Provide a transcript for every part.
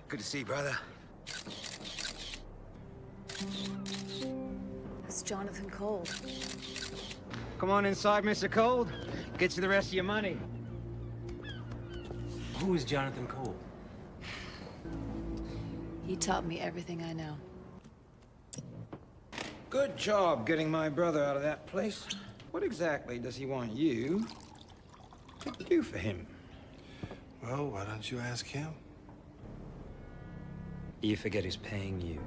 Good to see you, brother. That's Jonathan Cold. Come on inside, Mr. Cold. Get you the rest of your money. Who is Jonathan Cole? He taught me everything I know. Good job getting my brother out of that place. What exactly does he want you to do for him? Well, why don't you ask him? You forget he's paying you.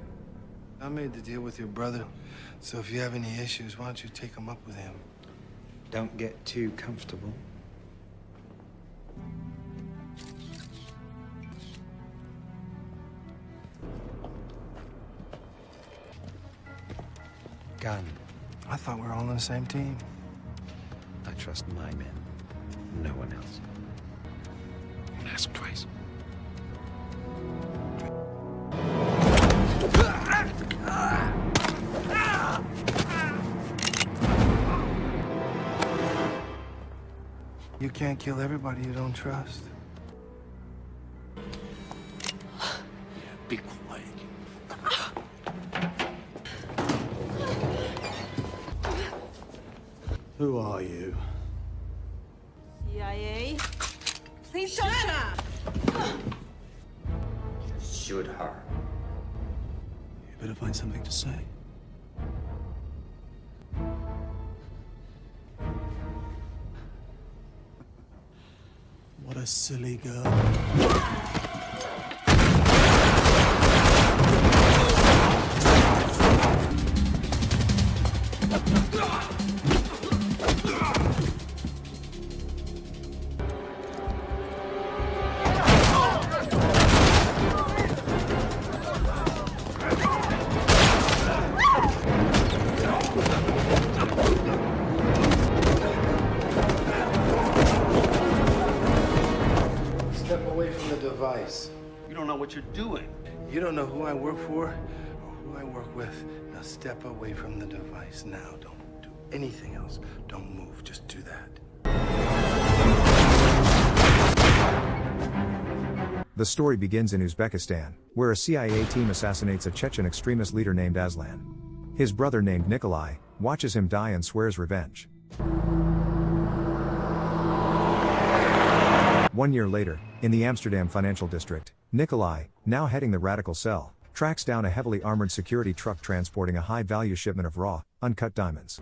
I made the deal with your brother, so if you have any issues, why don't you take them up with him? Don't get too comfortable. Gun. I thought we were all on the same team. I trust my men. No one else. Don't ask twice. You can't kill everybody you don't trust. Be quiet. Who are you? CIA? Please shut up! Shoot her. You better find something to say. What a silly girl. Step away from the device. You don't know what you're doing. You don't know who I work for or who I work with. Now step away from the device now. Don't do anything else. Don't move. Just do that. The story begins in Uzbekistan, where a CIA team assassinates a Chechen extremist leader named Aslan. His brother named Nikolai watches him die and swears revenge. 1 year later, in the Amsterdam financial district, Nikolai, now heading the radical cell, tracks down a heavily armored security truck transporting a high-value shipment of raw, uncut diamonds.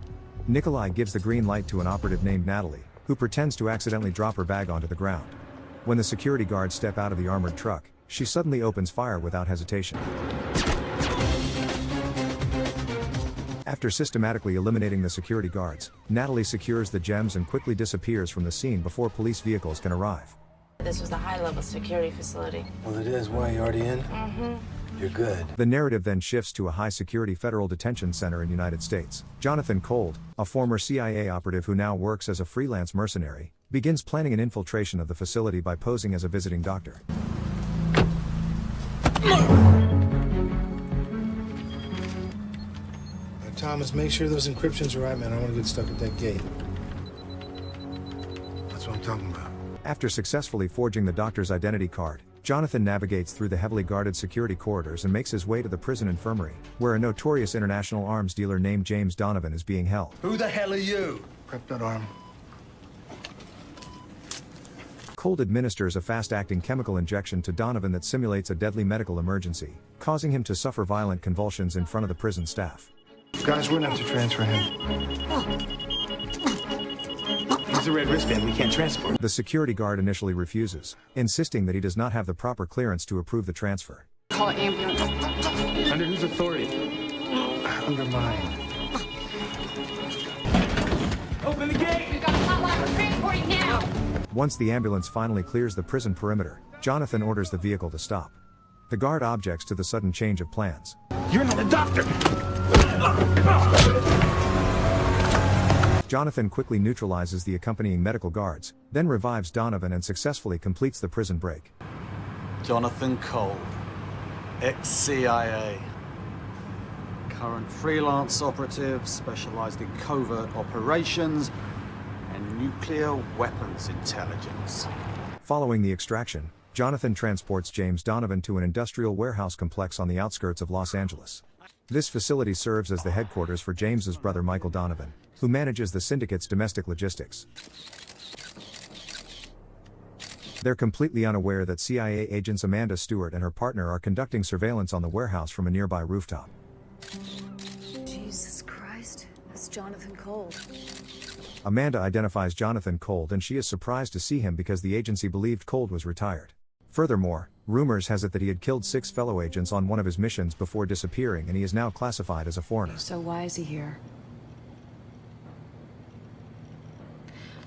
Nikolai gives the green light to an operative named Natalie, who pretends to accidentally drop her bag onto the ground. When the security guards step out of the armored truck, she suddenly opens fire without hesitation. After systematically eliminating the security guards, Natalie secures the gems and quickly disappears from the scene before police vehicles can arrive. This was a high-level security facility. Well, it is. Why, you already in? Mm-hmm. You're good. The narrative then shifts to a high-security federal detention center in the United States. Jonathan Cold, a former CIA operative who now works as a freelance mercenary, begins planning an infiltration of the facility by posing as a visiting doctor. Thomas, make sure those encryptions are right, man. I don't want to get stuck at that gate. That's what I'm talking about. After successfully forging the doctor's identity card, Jonathan navigates through the heavily guarded security corridors and makes his way to the prison infirmary, where a notorious international arms dealer named James Donovan is being held. Who the hell are you? Prep that arm. Cold administers a fast-acting chemical injection to Donovan that simulates a deadly medical emergency, causing him to suffer violent convulsions in front of the prison staff. Guys, we're gonna have to transfer him. He's a red wristband. We can't transport. The security guard initially refuses, insisting that he does not have the proper clearance to approve the transfer. Call an ambulance. Under whose authority? Under mine. Open the gate! We've got a hotline for transporting now! Once the ambulance finally clears the prison perimeter, Jonathan orders the vehicle to stop. The guard objects to the sudden change of plans. You're not a doctor! Jonathan quickly neutralizes the accompanying medical guards, then revives Donovan and successfully completes the prison break. Jonathan Cole, ex-CIA. Current freelance operative, specialized in covert operations and nuclear weapons intelligence. Following the extraction, Jonathan transports James Donovan to an industrial warehouse complex on the outskirts of Los Angeles. This facility serves as the headquarters for James's brother Michael Donovan, who manages the syndicate's domestic logistics. They're completely unaware that CIA agents Amanda Stewart and her partner are conducting surveillance on the warehouse from a nearby rooftop. Jesus Christ, that's Jonathan Cold. Amanda identifies Jonathan Cold and she is surprised to see him because the agency believed Cold was retired. Furthermore, rumors has it that he had killed 6 fellow agents on one of his missions before disappearing and he is now classified as a foreigner. So why is he here?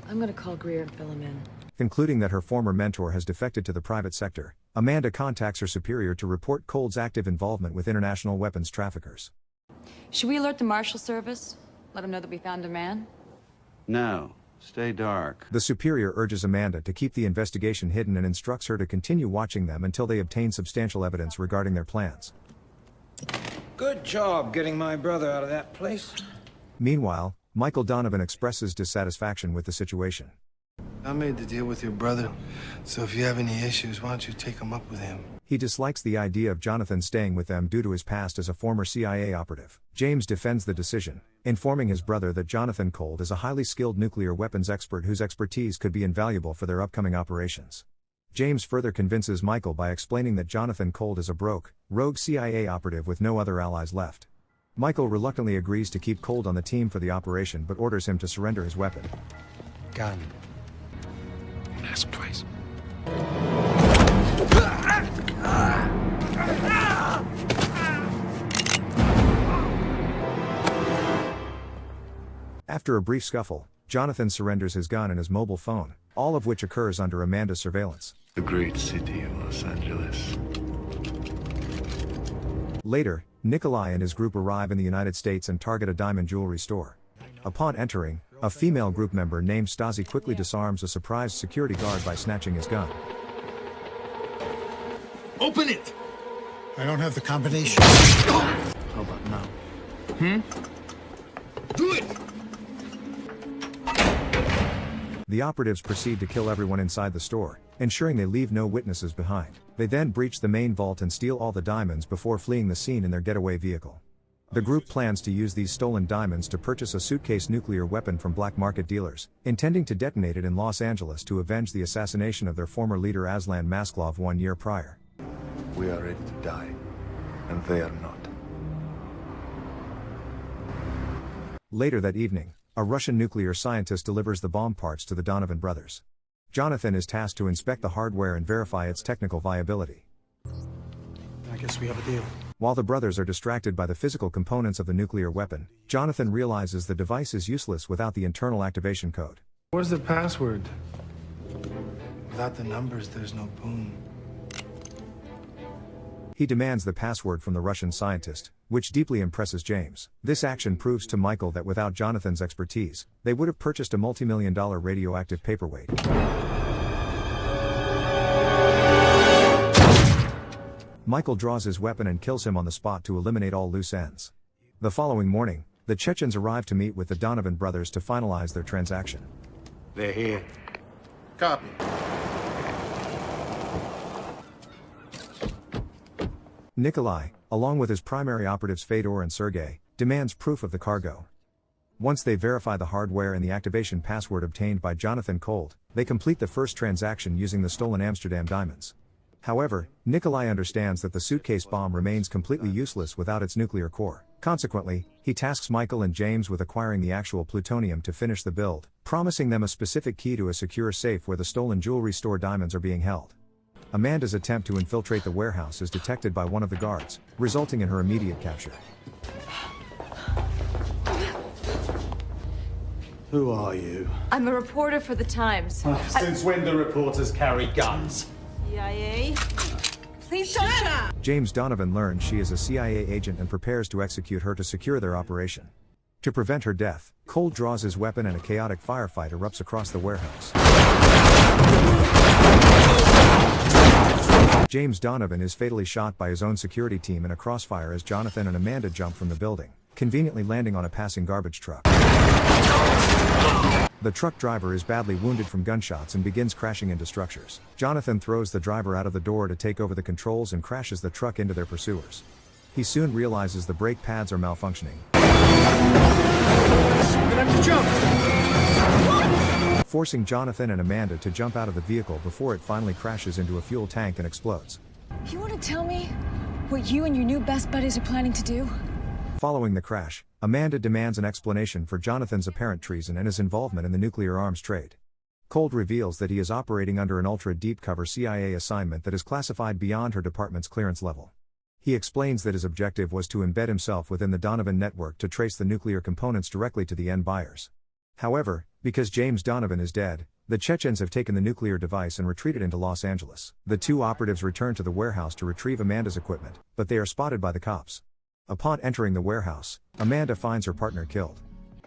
I'm gonna call Greer and fill him in. Concluding that her former mentor has defected to the private sector, Amanda contacts her superior to report Cold's active involvement with international weapons traffickers. Should we alert the Marshal Service? Let them know that we found a man? No. Stay dark. The superior urges Amanda to keep the investigation hidden and instructs her to continue watching them until they obtain substantial evidence regarding their plans. Good job getting my brother out of that place. Meanwhile, Michael Donovan expresses dissatisfaction with the situation. I made the deal with your brother, so if you have any issues, why don't you take them up with him? He dislikes the idea of Jonathan staying with them due to his past as a former CIA operative. James defends the decision, informing his brother that Jonathan Cold is a highly skilled nuclear weapons expert whose expertise could be invaluable for their upcoming operations. James further convinces Michael by explaining that Jonathan Cold is a rogue CIA operative with no other allies left. Michael reluctantly agrees to keep Cold on the team for the operation but orders him to surrender his weapon. Gun. Ask twice. After a brief scuffle, Jonathan surrenders his gun and his mobile phone, all of which occurs under Amanda's surveillance. The great city of Los Angeles. Later, Nikolai and his group arrive in the United States and target a diamond jewelry store. Upon entering, a female group member named Stasi quickly disarms a surprised security guard by snatching his gun. Open it! I don't have the combination. How about now? Do it! The operatives proceed to kill everyone inside the store, ensuring they leave no witnesses behind. They then breach the main vault and steal all the diamonds before fleeing the scene in their getaway vehicle. The group plans to use these stolen diamonds to purchase a suitcase nuclear weapon from black market dealers, intending to detonate it in Los Angeles to avenge the assassination of their former leader Aslan Masklov 1 year prior. We are ready to die, and they are not. Later that evening, a Russian nuclear scientist delivers the bomb parts to the Donovan brothers. Jonathan is tasked to inspect the hardware and verify its technical viability. I guess we have a deal. While the brothers are distracted by the physical components of the nuclear weapon, Jonathan realizes the device is useless without the internal activation code. Where's the password? Without the numbers, there's no boom. He demands the password from the Russian scientist, which deeply impresses James. This action proves to Michael that without Jonathan's expertise, they would have purchased a multi-million-dollar radioactive paperweight. Michael draws his weapon and kills him on the spot to eliminate all loose ends. The following morning, the Chechens arrive to meet with the Donovan brothers to finalize their transaction. They're here. Copy. Nikolai, along with his primary operatives Fedor and Sergei, demands proof of the cargo. Once they verify the hardware and the activation password obtained by Jonathan Cold, they complete the first transaction using the stolen Amsterdam diamonds. However, Nikolai understands that the suitcase bomb remains completely useless without its nuclear core. Consequently, he tasks Michael and James with acquiring the actual plutonium to finish the build, promising them a specific key to a secure safe where the stolen jewelry store diamonds are being held. Amanda's attempt to infiltrate the warehouse is detected by one of the guards, resulting in her immediate capture. Who are you? I'm a reporter for the Times. Since when do reporters carry guns? CIA? Please shut up! James Donovan learns she is a CIA agent and prepares to execute her to secure their operation. To prevent her death, Cold draws his weapon and a chaotic firefight erupts across the warehouse. James Donovan is fatally shot by his own security team in a crossfire as Jonathan and Amanda jump from the building, conveniently landing on a passing garbage truck. The truck driver is badly wounded from gunshots and begins crashing into structures. Jonathan throws the driver out of the door to take over the controls and crashes the truck into their pursuers. He soon realizes the brake pads are malfunctioning, forcing Jonathan and Amanda to jump out of the vehicle before it finally crashes into a fuel tank and explodes. You want to tell me what you and your new best buddies are planning to do? Following the crash, Amanda demands an explanation for Jonathan's apparent treason and his involvement in the nuclear arms trade. Cold reveals that he is operating under an ultra-deep cover CIA assignment that is classified beyond her department's clearance level. He explains that his objective was to embed himself within the Donovan network to trace the nuclear components directly to the end buyers. However, because James Donovan is dead, the Chechens have taken the nuclear device and retreated into Los Angeles. The two operatives return to the warehouse to retrieve Amanda's equipment, but they are spotted by the cops. Upon entering the warehouse, Amanda finds her partner killed.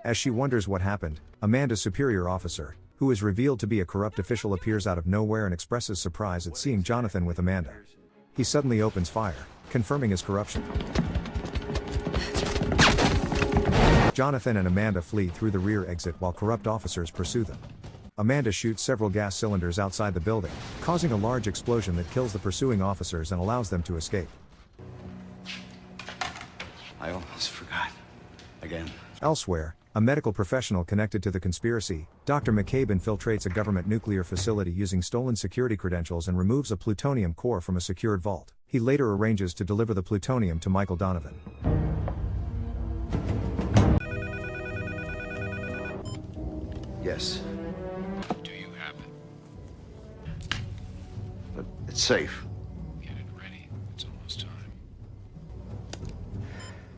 As she wonders what happened, Amanda's superior officer, who is revealed to be a corrupt official, appears out of nowhere and expresses surprise at seeing Jonathan with Amanda. He suddenly opens fire, confirming his corruption. Jonathan and Amanda flee through the rear exit while corrupt officers pursue them. Amanda shoots several gas cylinders outside the building, causing a large explosion that kills the pursuing officers and allows them to escape. I almost forgot. Again. Elsewhere, a medical professional connected to the conspiracy, Dr. McCabe, infiltrates a government nuclear facility using stolen security credentials and removes a plutonium core from a secured vault. He later arranges to deliver the plutonium to Michael Donovan. Yes. Do you have it? But it's safe. Get it ready. It's almost time.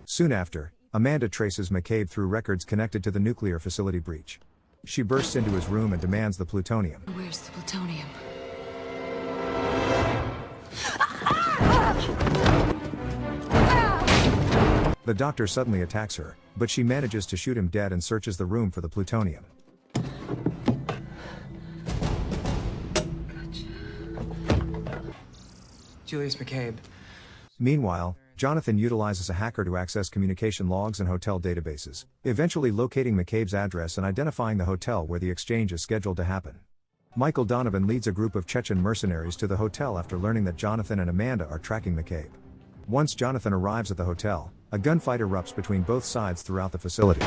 Soon after, Amanda traces McCabe through records connected to the nuclear facility breach. She bursts into his room and demands the plutonium. Where's the plutonium? The doctor suddenly attacks her, but she manages to shoot him dead and searches the room for the plutonium. Julius McCabe. Meanwhile, Jonathan utilizes a hacker to access communication logs and hotel databases, eventually locating McCabe's address and identifying the hotel where the exchange is scheduled to happen. Michael Donovan leads a group of Chechen mercenaries to the hotel after learning that Jonathan and Amanda are tracking McCabe. Once Jonathan arrives at the hotel, a gunfight erupts between both sides throughout the facility.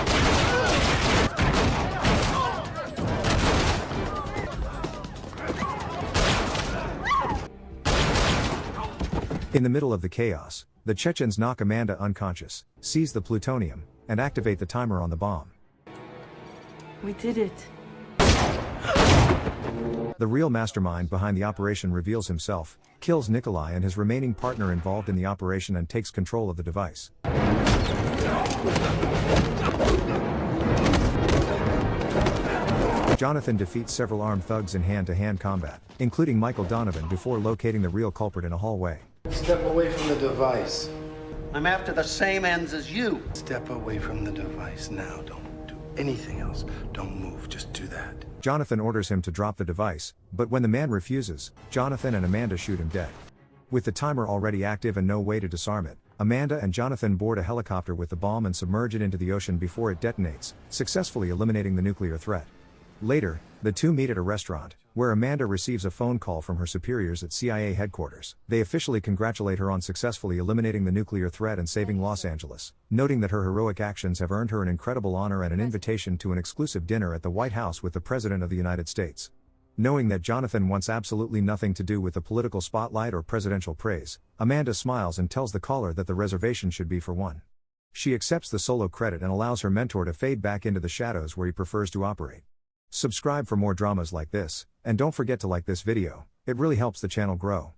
In the middle of the chaos, the Chechens knock Amanda unconscious, seize the plutonium, and activate the timer on the bomb. We did it. The real mastermind behind the operation reveals himself, kills Nikolai and his remaining partner involved in the operation, and takes control of the device. Jonathan defeats several armed thugs in hand-to-hand combat, including Michael Donovan, before locating the real culprit in a hallway. Step away from the device. I'm after the same ends as you. Step away from the device now. Don't do anything else. Don't move. Just do that. Jonathan orders him to drop the device, but when the man refuses, Jonathan and Amanda shoot him dead. With the timer already active and no way to disarm it, Amanda and Jonathan board a helicopter with the bomb and submerge it into the ocean before it detonates, successfully eliminating the nuclear threat. Later, the two meet at a restaurant, where Amanda receives a phone call from her superiors at CIA headquarters. They officially congratulate her on successfully eliminating the nuclear threat and saving Los Angeles, noting that her heroic actions have earned her an incredible honor and an invitation to an exclusive dinner at the White House with the President of the United States. Knowing that Jonathan wants absolutely nothing to do with the political spotlight or presidential praise, Amanda smiles and tells the caller that the reservation should be for one. She accepts the solo credit and allows her mentor to fade back into the shadows where he prefers to operate. Subscribe for more dramas like this, and don't forget to like this video, it really helps the channel grow.